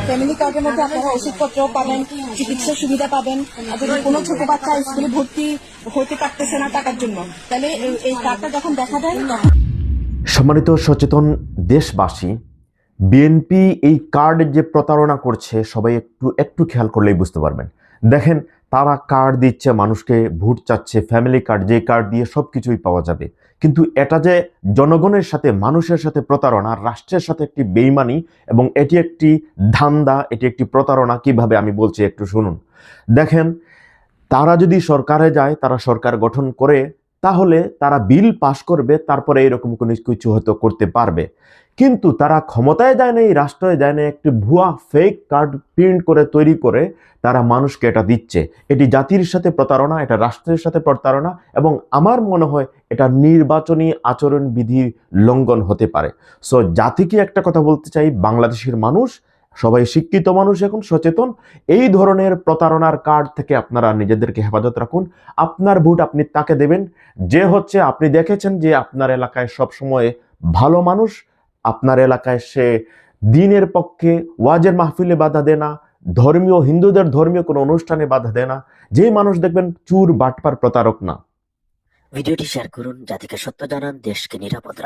Family কার্ডের মধ্যে আপনারা ওষুধপত্র পাবেন, চিকিৎসা সুবিধা পাবেন। আর যদি কোনো ছোট বাচ্চা স্কুলে ভর্তি হতে পারতেছে না টাকার জন্য, তাহলে এই কার্ডটা যখন দেখা দেন। সম্মানিত সচেতন দেশবাসী, বিএনপি এই কার্ডের যে প্রতারণা করছে সবাই একটু খেয়াল করলেই বুঝতে পারবেন। দেখেন, তারা কার্ড দিচ্ছে মানুষকে, ভোট চাচ্ছে, ফ্যামিলি কার্ড, যে কার্ড দিয়ে সব কিছুই পাওয়া যাবে, কিন্তু এটা যে জনগণের সাথে, মানুষের সাথে প্রতারণা, রাষ্ট্রের সাথে একটি বেইমানি এবং এটি একটি ধান্দা, এটি একটি প্রতারণা। কিভাবে আমি বলছি একটু শুনুন। দেখেন, তারা যদি সরকারে যায়, তারা সরকার গঠন করে, তাহলে তারা বিল পাশ করবে, তারপরে এরকম কোনো কিছু হয়তো করতে পারবে। কিন্তু তারা ক্ষমতায় যায় না, এই রাষ্ট্রে যায় না, একটি ভুয়া ফেক কার্ড প্রিন্ট করে তৈরি করে তারা মানুষকে এটা দিচ্ছে। এটি জাতির সাথে প্রতারণা, এটা রাষ্ট্রের সাথে প্রতারণা, এবং আমার মনে হয় এটা নির্বাচনী আচরণবিধি লঙ্ঘন হতে পারে। সো জাতিকে একটা কথা বলতে চাই, বাংলাদেশের মানুষ সবাই শিক্ষিত মানুষ, এখন সচেতন। এই ধরনের প্রতারণার কার্ড থেকে আপনারা নিজেদেরকে হেফাজত রাখুন। আপনার ভোট আপনি তাকে দেবেন যে হচ্ছে, আপনি দেখেছেন যে আপনার এলাকায় সব সময় ভালো মানুষ, আপনার এলাকায় সে দ্বীনের পক্ষে, ওয়াজের মাহফিলে বাধা দেয় না, ধর্মীয়, হিন্দুদের ধর্মীয় কোনো অনুষ্ঠানে বাধা দেয় না, যে মানুষ দেখবেন চুর বাটপার প্রতারক না। ভিডিওটি শেয়ার করুন, জাতিকে সত্য জানান, দেশকে নিরাপদ রাখুন।